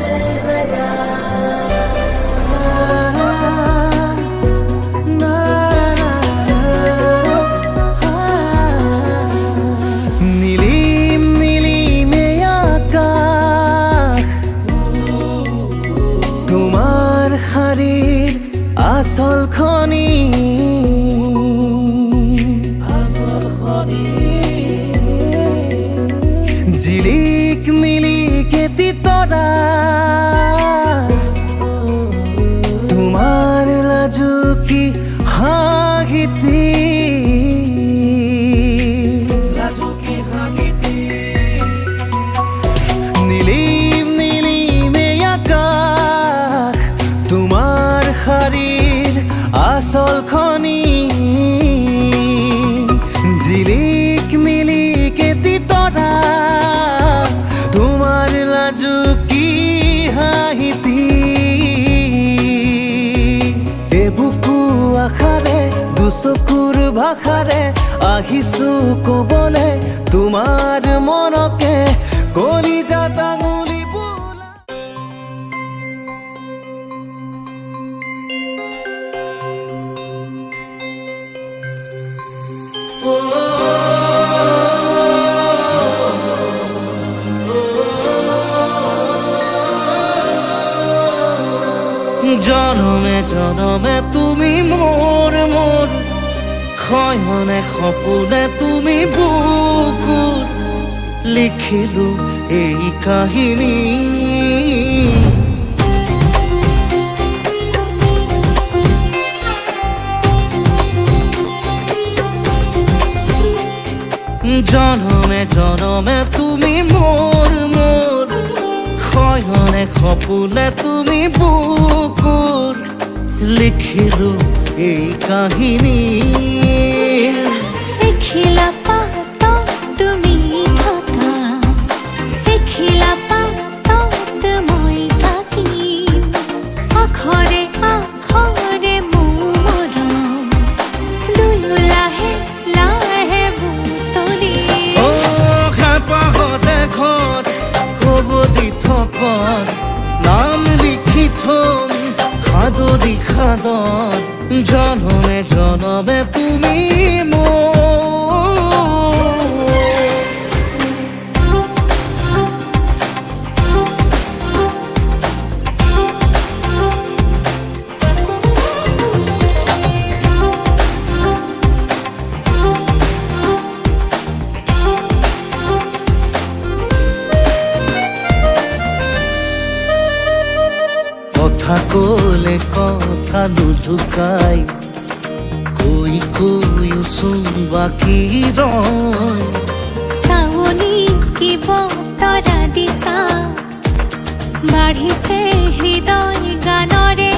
सर्वदा আসল খনি জিলিক মিলিকে তিতরা তোমার লাজুকি হাগিতি নীলিম নীলিমে আকাশ তোমার শাড়ির আসল খনি জিলিক মিলিকে তিতরা তোমার লাজুকি হাঁহিতি এবুকু আশাৰে দুচকুৰ ভাষাৰে আহিছো কবলে তোমাৰ মনকে কলিজাত আঙুলি জনমে জনমে তুমি মোৰ মোৰ শয়নে সপোনে তুমি বুকুৰ লিখিলো এই কাহিনী জনমে জনমে তুমি মোৰ মোৰ শয়নে সপোনে তুমি বুকুৰ লিখিলো এই কাহিনী দেখিলা পাত তুমি থাকা দেখিলা পাত মই থাকিম আখৰে আখৰে মোৰ মৰম দুয়ো লাহে লাহে বুটলি খাপাহতে ঘৰ হ'ব দি থকৰ নাম লিখি থম সাদৰি সাদৰ জনমে জনমে তুমি কথা কলে কথা নুঢুকাই কৈ কৈ উচুল বাকী ৰয় চাৱনি কি বতৰা দিছা বাঢ়িছে হৃদয় গানৰে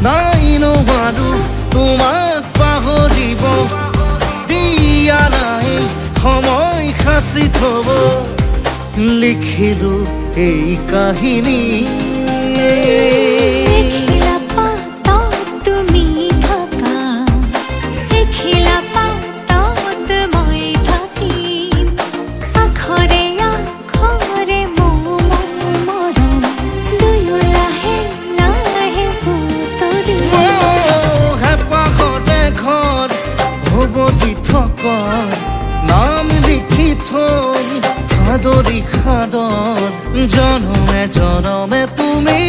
নাই নোৱাৰো তোমাক পাহৰিব দিয়া নাই সময় সাঁচি থব লিখিলো এই কাহিনী দেখিলা পাত তুমি থাকা দেখিলা পাত মই থাকিম আখৰে আখৰে মোৰ মৰম দুয়ো লাহে লাহে বুটলি হেঁপাহতে ঘৰ হ'ব দি থকৰ নাম লিখি থৈ সাদৰি সাদৰ জনমে জনমে তুমি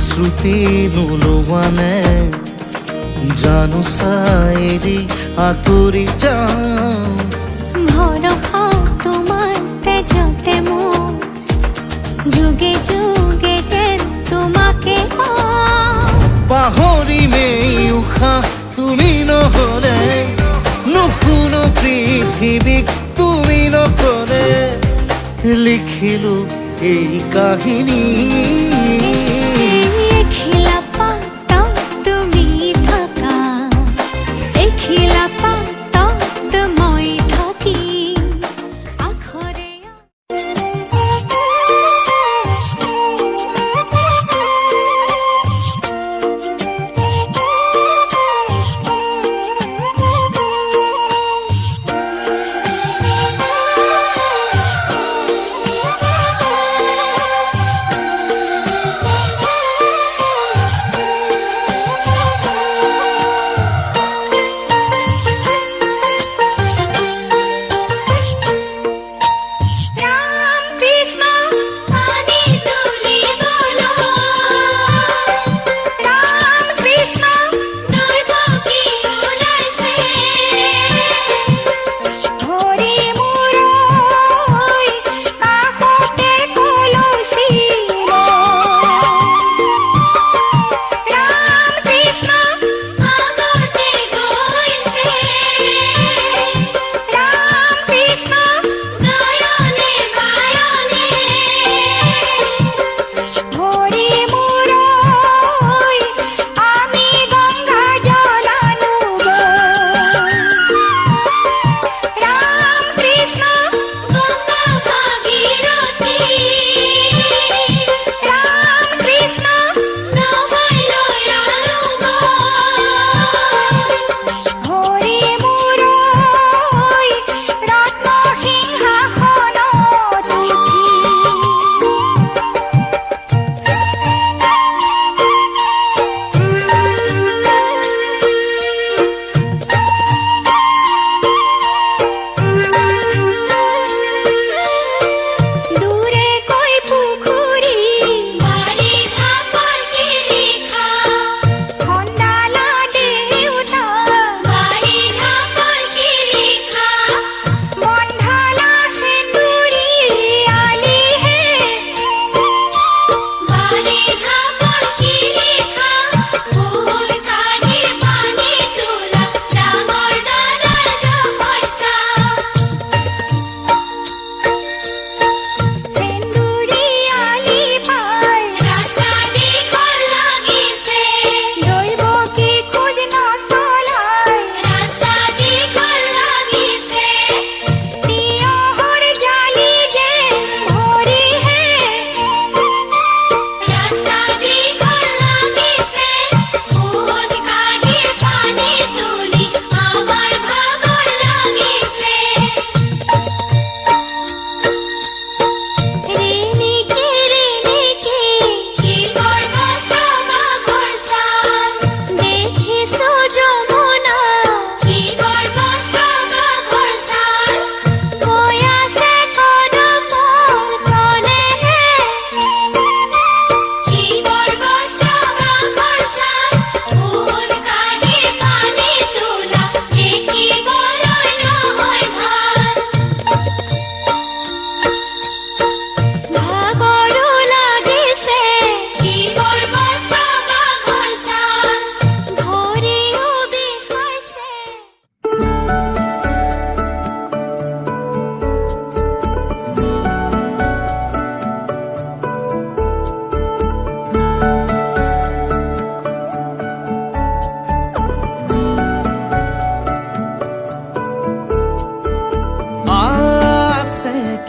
শ্ৰুতি নোলোৱানে জানো চাইৰি আঁতৰি যাওঁ ভৰসা তোমাৰ তেজতে মোৰ যুগে যুগে যেন তোমাকে পাহৰিমেই উশাহ তুমি নহ'লে নুশুনো পৃথিৱীক তুমি নকলে কাহিনী এখিলা পাতত তুমি থাকা এখিলা পাতত মই থাকি আখৰে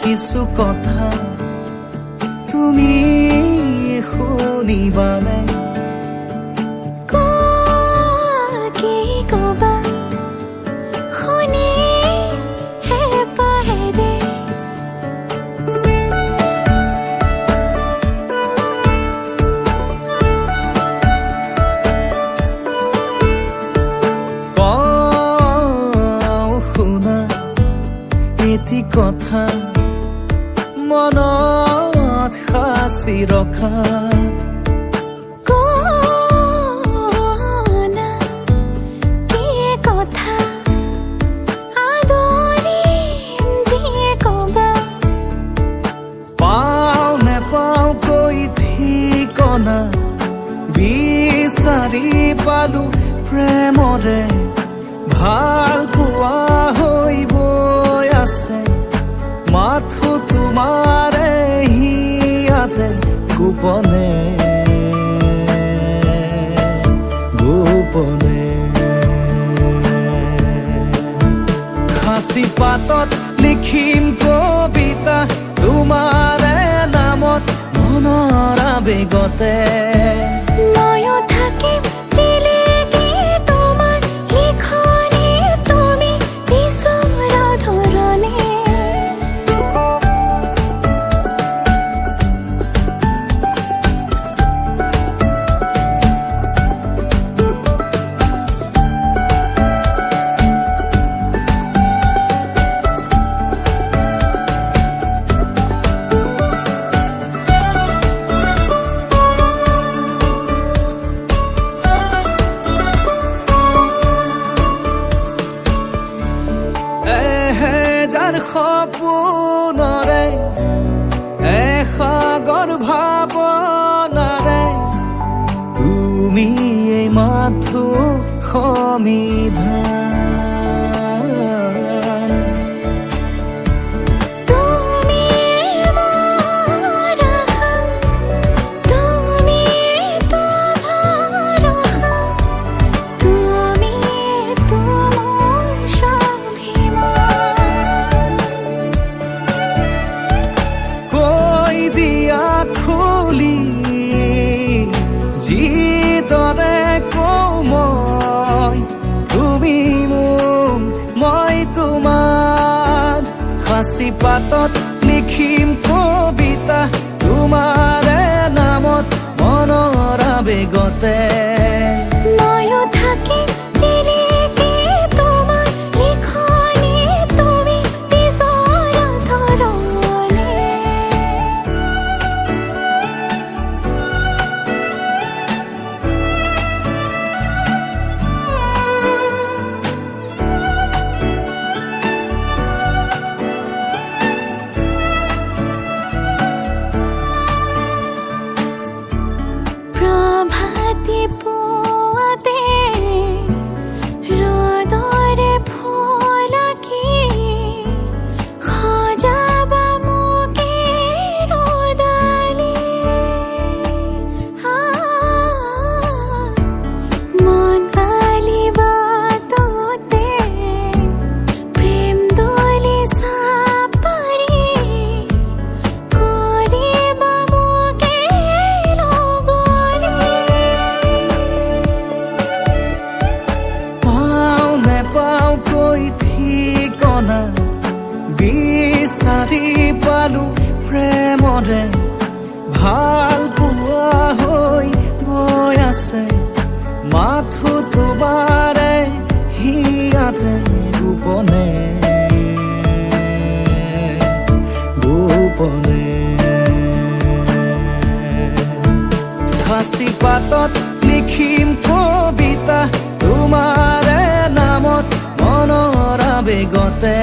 কিছু কথা তুমি শুনিবানে কি কবা শুনি হে পাহেৰে শুনা এটি কথা মনত সাঁচি ৰখা কোনা কি কথা আদৰিম যিয়ে কবা পাওঁ নেপাওঁ কৈ ঠিকনা বিচাৰি পালো প্ৰেমৰে ভাল পোৱা হৈ বৈ আছে মাথো তোমাৰে হিয়াতে গোপনে গোপনে সাঁচি পাতত লিখিম কবিতা তোমাৰে নামত মনৰ আবেগতে ময়ো থাকিম জিলিকি তোমাৰ লিখনি তুমি বিচৰা ধৰণে যাৰ সপোনৰে এসাগৰ ভাৱনাৰে তুমি এই মাথো সমিধান তুমি মোৰ আশা তুমি তো ভৰসা তুমি তো মোৰ স্বাভিমান কৈ দিয়া খুলি যিদৰে কওঁ মই তুমি মোক মই তোমাক সাঁচি পাতত লিখিম কবিতা তোমাৰে নামত মনৰ আবেগতে ময়ো থাকিম জিলিকি তোমাৰ লিখনি তুমি বিচৰা ধৰণে প্ৰভাতী পুৱাতে ৰ'দৰে ফুলকি সজাবা মোকে ৰ'দালি মন আলিবা ততে প্ৰেম দলি চাপাৰি কৰিবা মোকে লগৰি পাওঁ নেপাওঁ কৈ ঠিকনা বিচাৰি পালো প্ৰেমৰে ভাল পোৱা হৈ গৈ আছে মাথো তোমাৰে হিয়াতে গোপনে গোপনে সাঁচি পাতত লিখিম কবিতা তোমাৰে নামত মনৰ আবেগতে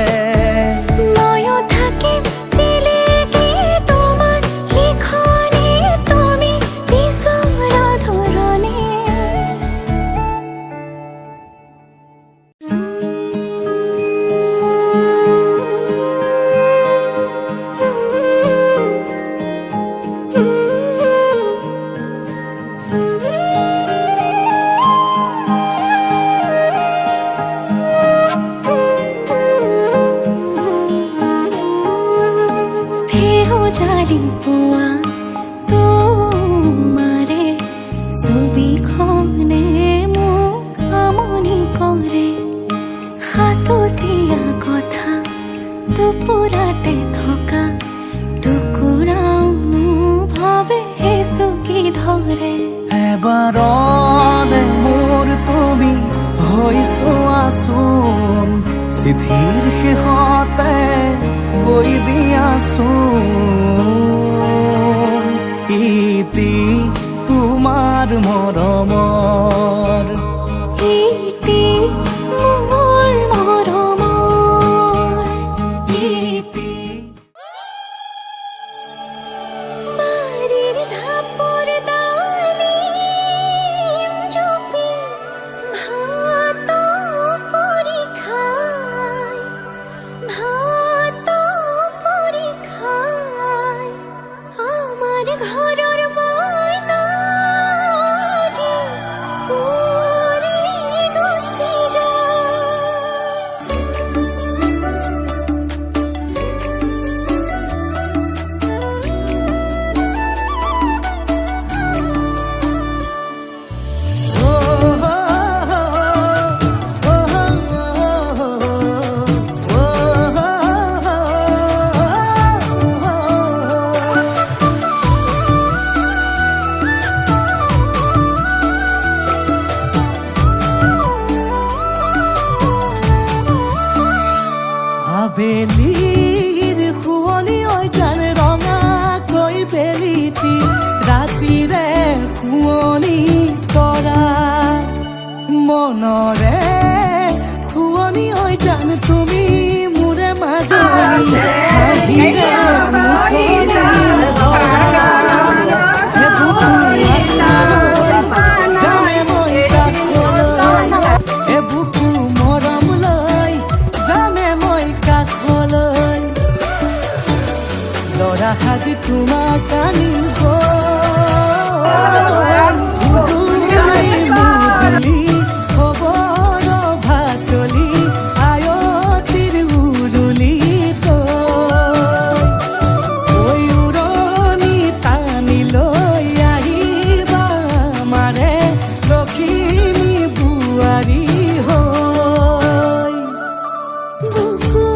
ময়ো থাকিম জিলিকি তোমাৰ লিখনি তুমি বিচৰা ধৰণে জালি পোৱা তোমাৰে ছবিখনে মোক আমনি কৰে সাঁচতীয়া কথা টোপোলাতে থকা টুকুৰাও ভাবে চুকি ধৰে এবাৰলে মোৰ তুমি হৈ চোৱাচোন চিঠিৰ শেষতে কৈ দিয়াচোন ইতি তোমাৰ মৰমৰ ইতি মোৰ মৰমৰ ইতি বাৰীৰ ধাপৰ ডালিম জুপি ভাত পৰি খাই আমাৰ ঘৰৰ আবেলিৰ শুৱনি ঐ জান ৰঙাকৈ বেলিটি ৰাতিৰে শুৱনি কৰা মনৰে শুৱনি ঐ জান তুমি মোৰে মাজনী হাঁহিৰে মুখনি ভৰা হে বুকু জানে মই কাষলৈ হে বুকু মৰম লৈ জানে মই কাষলৈ লৰা সাজি তোমাক আনিম উদুলি মুদুলি খবৰ ভাতলি আয়তিৰ উৰুলি তই উৰণি টানি লৈ আহিবা মাৰে লখিমী বোৱাৰী হৈ বুকু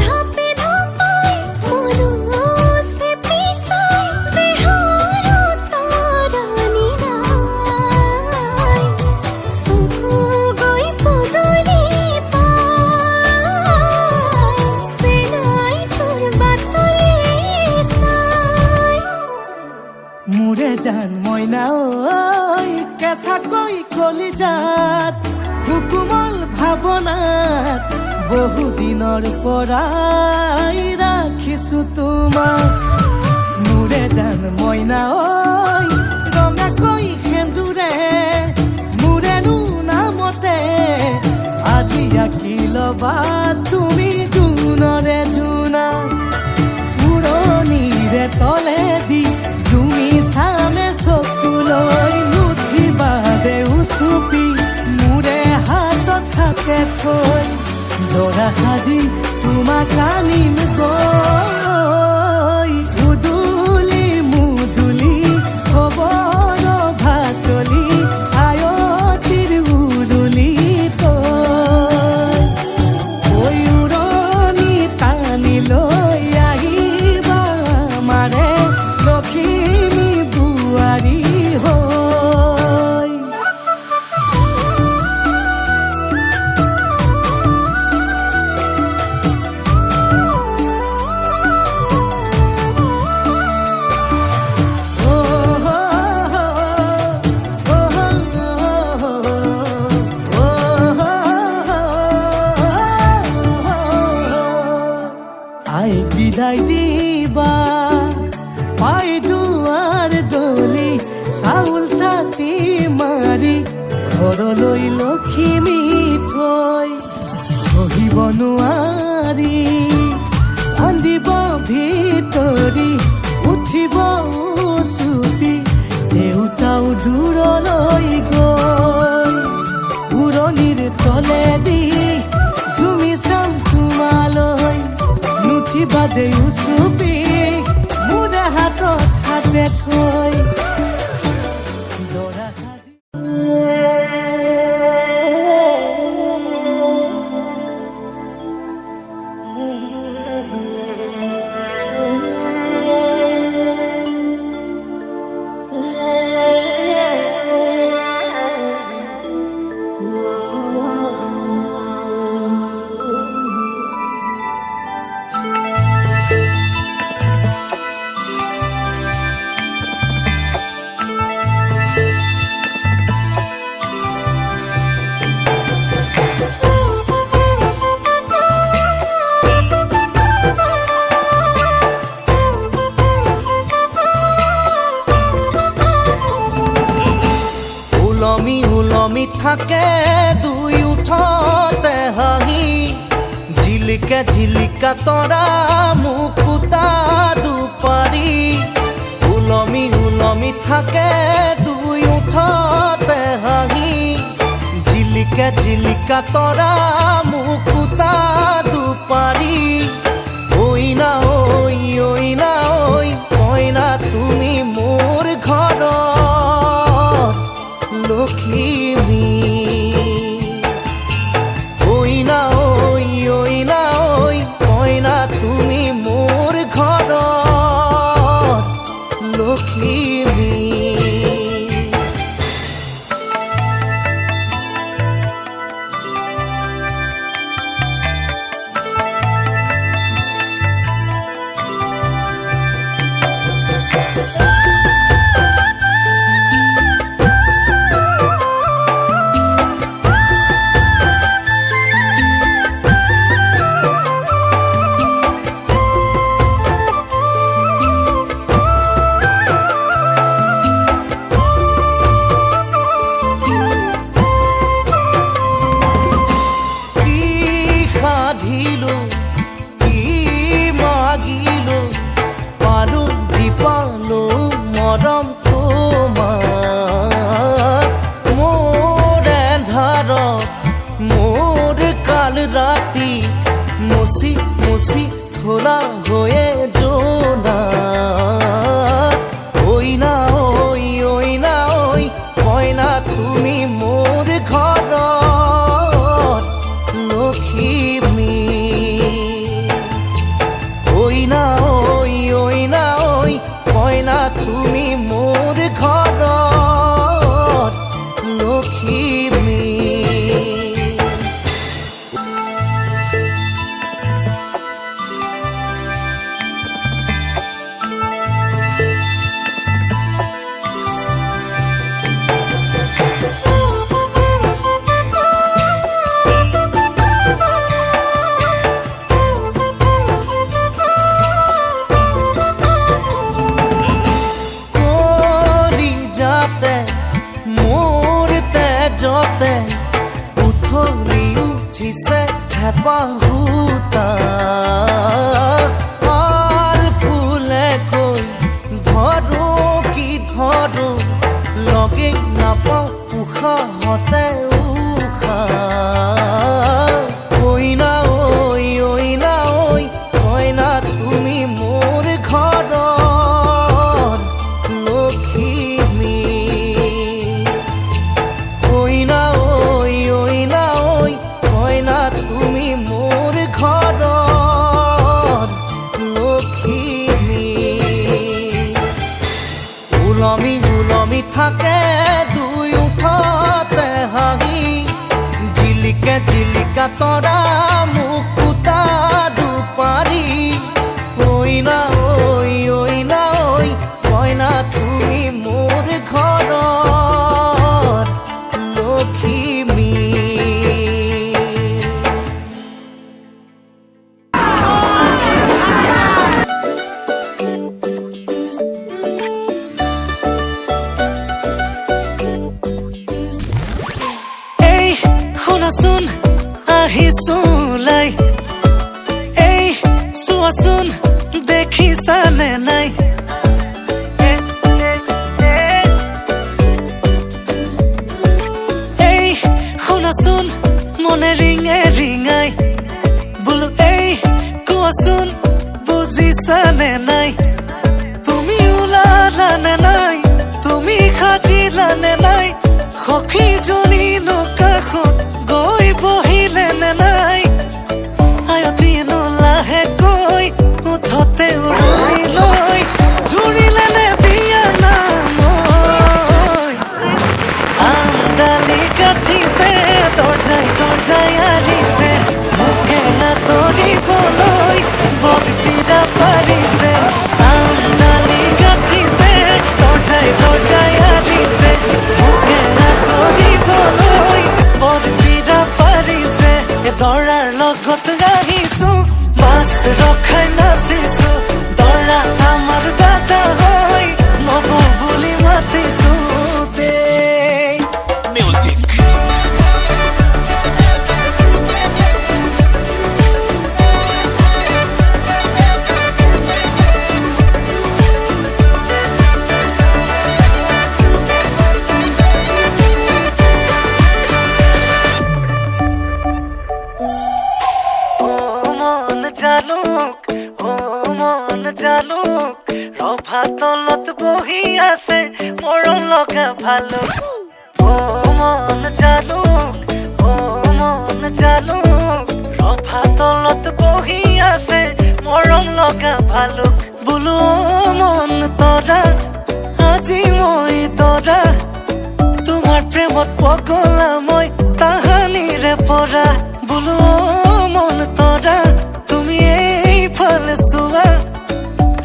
ধাপে ধাপাই মনুষ্যে পিছাই দেহৰ তৰণি নাই চকু গৈ পদূলি পাই চেনাই তোৰ বাটলি চাই মোৰে জান মইনা ঐ কেঁচাকৈ কলিজাত সুকুমল ভাৱনাত বহুদিনৰ পৰাই ৰাখিছো তোমাক মোৰে জান মইনা ঐ ৰঙাকৈ সেন্দুৰে মোৰেনো নামতে আজি আঁকি ল'বা তুমি জোনৰে জোনা উৰণিৰে তলেদি জুমি চামে চকুলৈ নুঠিবা দেউ চুপি মোৰে হাতত হাতে থৈ দৰা সাজি তোমাক আনিম গৈ উদুলি মুদুলি খবৰ ভাতলি আয়তিৰ উৰুলি তই ঐ উৰণি টানি লৈ আহিবা মাৰে লখিমী বোৱাৰী হৈ আইক বিদায় দিবা পাই দুৱাৰ দলি চাউল চাতি মাৰি ঘৰলৈ লখিমী থৈ সহিব নোৱাৰি কান্দিব ভিতৰি উঠিব চুপি দেউতাও দূৰলৈ গৈ উৰণিৰ তলেদি জুমি চাম তোমালৈ নুঠিবা দেউ চুপি মোৰে হাতত হাতে থৈ দৰা সাজি উলমি উলমি থাকে দুই উঠতে হাঁহি ঝিলিকা ঝিলিকা তৰা মুকুতা দুপাৰি উলমি উলমি থাকে দুই উঠতে হাঁহি ঝিলিকা ঝিলিকা তৰা মুকুতা দুপাৰি ঐ না ঐ কইনা তুমি মোৰ ঘৰত লখিমী ঐ না ঐ কইনা তুমি মোৰ ঘৰত লখিমী রাতি মুছি মুছি খোলা হয়ে জোনা ওই না ওই ওই না ওই কয় না তুমি মোর ঘর লক্ষ্মী ওই না ওই ওই না ওই কয় না তুমি মোর ঘর লক্ষ্মী যতে উথলি উঠিছে হেঁপাহুতা পাল ফুলে কৈ ধৰো কি ধৰো লগে নাপাওঁ উশাহতে উশাহ ঐ না ঐ কয় না তুমি মোৰ ঘৰৰ লক্ষ্মী ওই না ওই না ওই কয় না তুমি মোর ঘর লক্ষ্মী উলমি উলমি থাকে দুই উঠতে হাঁহি জিলিকে জিলিকা তৰা মুকুতা দুপাৰি ওই না ওই কয় না তুমি মোৰ ঘৰ শুনাচোন আহিছোলাই এই চোৱাচোন দেখিছানে নাই এই শুনাচোন মনে ৰিঙে ৰিঙাই বোলো এই কোৱাচোন বুজিছানে নাই তুমি ওলালানে নাই তুমি সাজিলানে নাই সখীজনী কাষত গৈ বহিলে নে নাই আয়তীনো লাহেকৈ উঠতে উৰুলি লৈ জুৰিলে নে বিয়া নাম আমদালি গাঠিছে দৰ্জাই আৰিছে মোকে আঁতৰিবলৈ বৰ পীড়া পাৰিছে আমদালি গাঠিছে দৰ্জাই আৰিছে মোকে আঁতৰিবলৈ বৰ পীড়া পাৰিছে দৰাৰ লগত গাইছো মাছ ৰখাই নাচিছো দৰা আমাৰ দাদা হয় নব বুলি মাতিছো দেই মিউজিক জালুক ৰভা তলত বহি আছে মৰম লগা ভালুক ও মন জালুক ৰভা তলত বহি আছে মৰম লগা ভালুক বোলো মন তৰা আজি মই তৰা তোমাৰ প্ৰেমত পগলা মই তাহানিৰে পৰা বোলো মন তৰা তুমি এইফালে চোৱা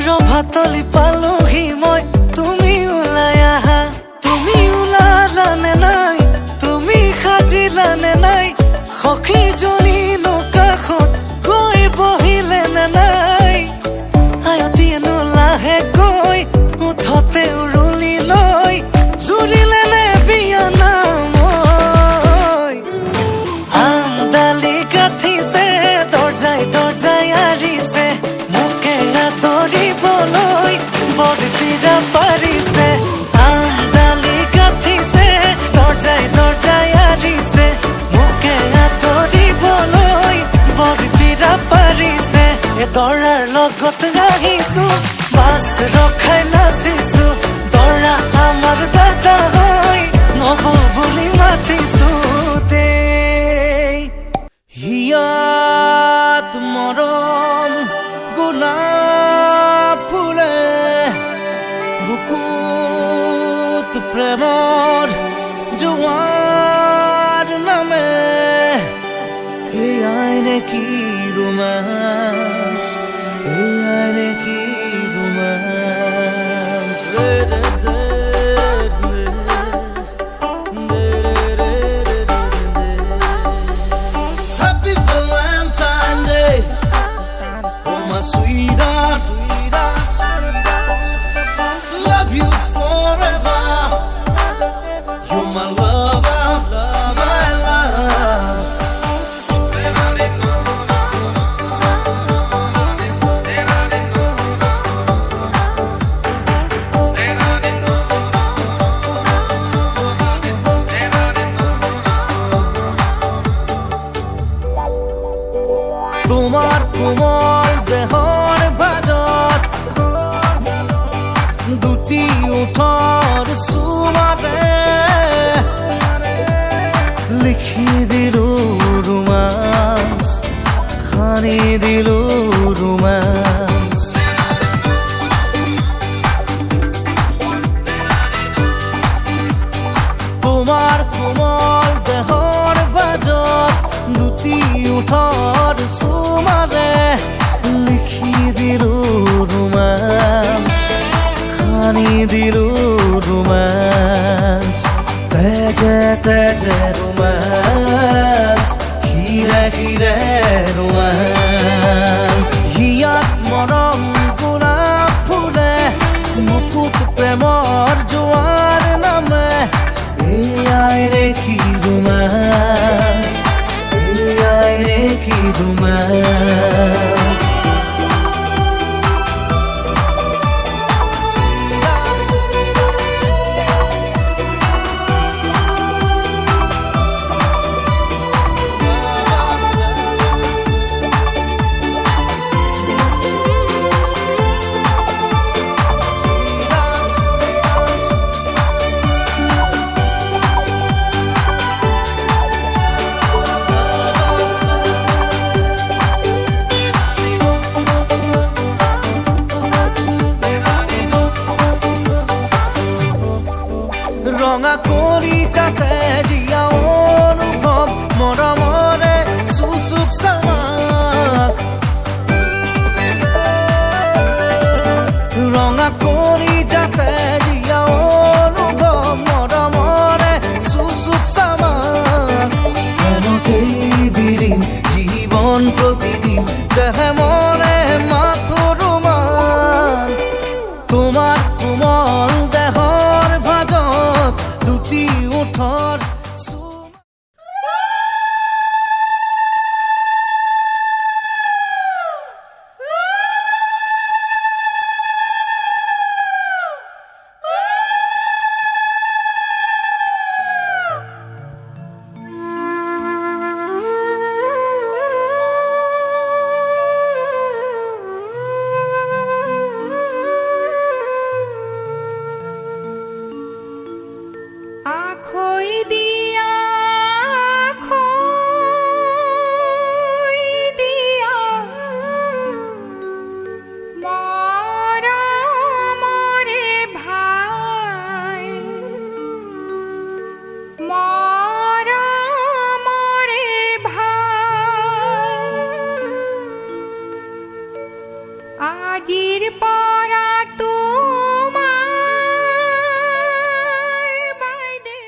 ৰভাতলি পালোহি মই তুমি ওলাই আহা তুমি ওলালানে নাই তুমি সাজিলানে নাই সখীজনী কাষত গৈ বহিলে নে নাই আয়তীনো লাহেকৈ উঠতে উৰুলি লৈ জুৰিলে নে বিয়া নাম আমদালি গাঠিছে দৰ্জাই আৰিছে মোকে আঁতৰিবলৈ বৰ পীড়া পাৰিছে আমদালি গাঠিছে দৰ্জাই আৰিছে মোকে আঁতৰিবলৈ ৰখাই নাচিছো দৰা আমাৰ দাদা হৈ নব বুলি মাতিছো দেই হিয়াত মৰম গোলাপ ফুলে বুকুত প্ৰেমৰ জোৱাৰ নামে এয়াই নেকি ৰোমাঞ্চ এয়াই নেকি ৰোমাঞ্চ Happy Valentine's Day, oh my sweetheart, love you forever. You're my lover, my love. তোমার কোমল দেহৰ ভাজত দুটি ওঠৰ চুমাৰে লিখি দিলো ৰোমাঞ্চ সানি দিলো ৰোমাঞ্চ তোমাৰ কোমল দেহৰ ভাজত দুটি ওঠৰ চুমাৰে লিখি দিলো ৰোমাঞ্চ সানি দিলো ৰোমাঞ্চ তেজে তেজে ৰোমাঞ্চ হিৰে হিৰে ৰোমাঞ্চ হিয়াত মৰম গোলাপ ফুলে বুকুত প্ৰেমৰ জোৱাৰ নামে এয়াই নেকি ৰোমাঞ্চ এয়াই নেকি ৰোমাঞ্চ ৰঙা কৰি যাতে জীয়া অনুভৱ মৰমৰে চুচুক চামাক ৰঙা কৰি যাতে জীয়া অনুভৱ মৰমৰে চুচুক চামাক এনেকেই বিলীন জীৱন প্ৰতিদিন দেহে মনে মাথো ৰোমাঞ্চ তোমাৰ কোমল দেহৰ ভাজত দুটি ওঠৰ আজির পরা তোমার বাইদে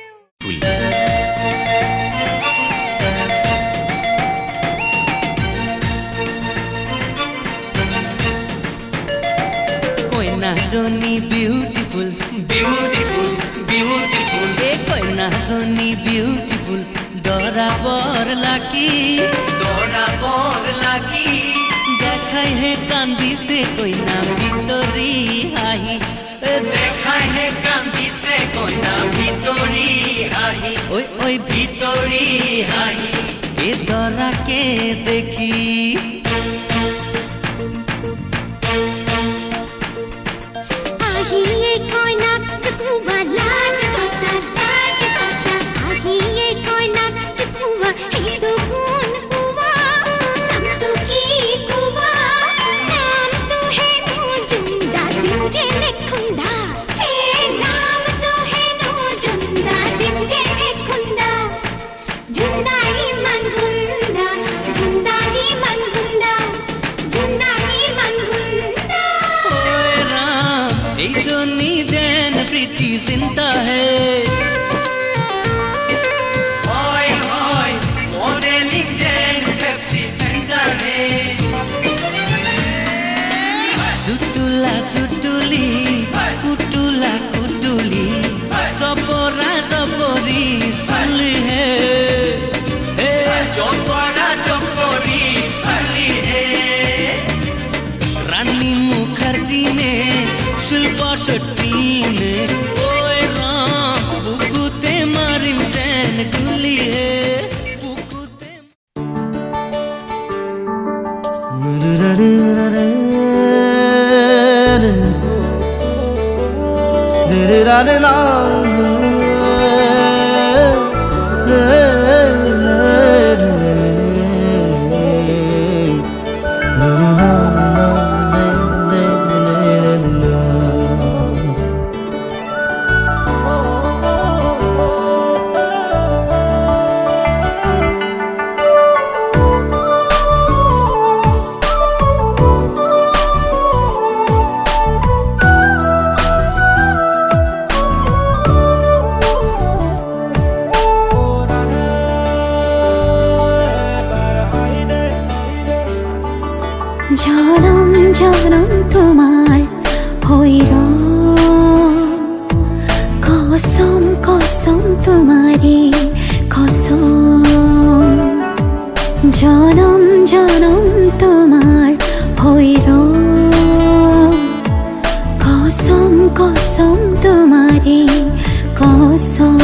কইনা জনী বিউটিফুল বিউটিফুল বিউটিফুল এ কইনা জনী বিউটিফুল দরা বর লাকি দেখাই হে কান্দিছে কইনা ভিতরি হাহি দেখাই হে কান্দিছে কইনা ভিতরি হাহি ওই ওই ভিতরি হাহি এ দরাকে দেখি 65 ওই রাম বুকুতে মারিম যেন গুলি হে বুকুতে জনম জনম তোমার হইর কসম কসম তোমারে কসম জনম জনম তোমার হইর কসম কসম তোমারে কসম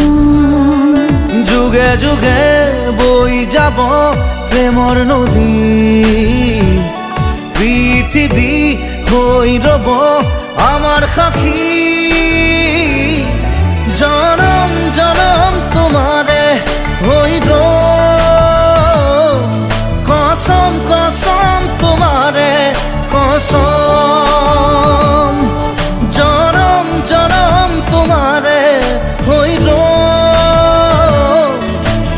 যুগে যুগে বই যাব প্রেমর নদী পৃথিবী হই রব আমার সাক্ষী জনম জনম তোমারে হইর কসম কসম তোমারে কসম জনম জনম তোমারে হইর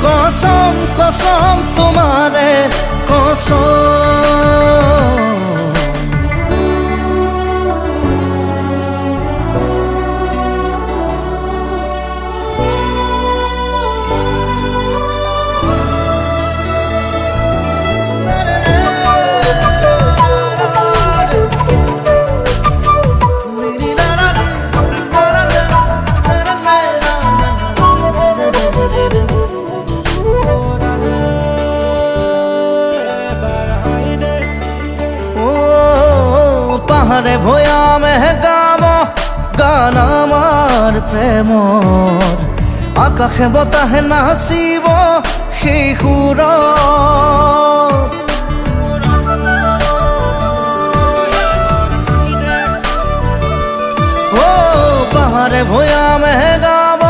কসম কসম তোমারে কসম পাহাড়ে ভয়া মেহগাম গান আমার প্রেমর আকাশে বতাহে নাচিব সেই সুর ও পাহাড়ে ভয়া মেহগাম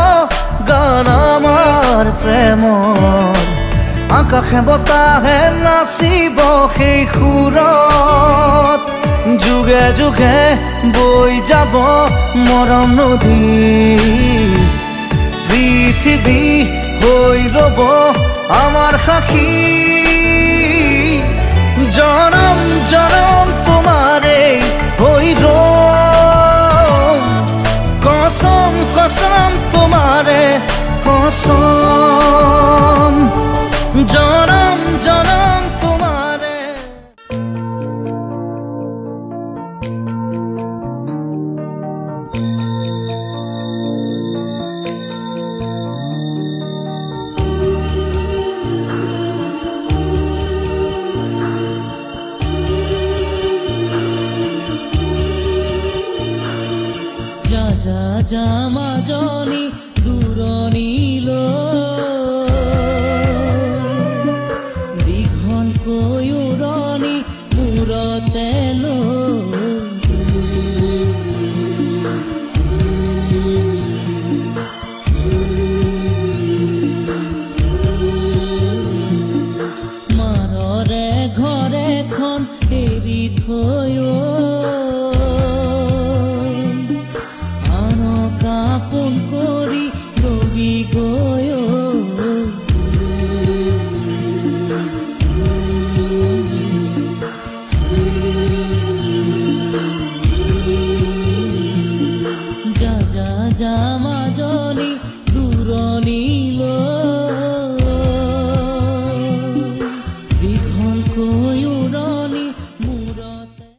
গান আমার প্রেমর আকাশে বতাহে নাচিব সেই সুৰত যুগে যুগে বই যাব মরম নদী পৃথিবী হই রব আমার সাক্ষী জনম জনম তোমারে হইর কসম কসম তোমারে কসম জনম জনম তোমারে যা যা জামা জনি দূরনি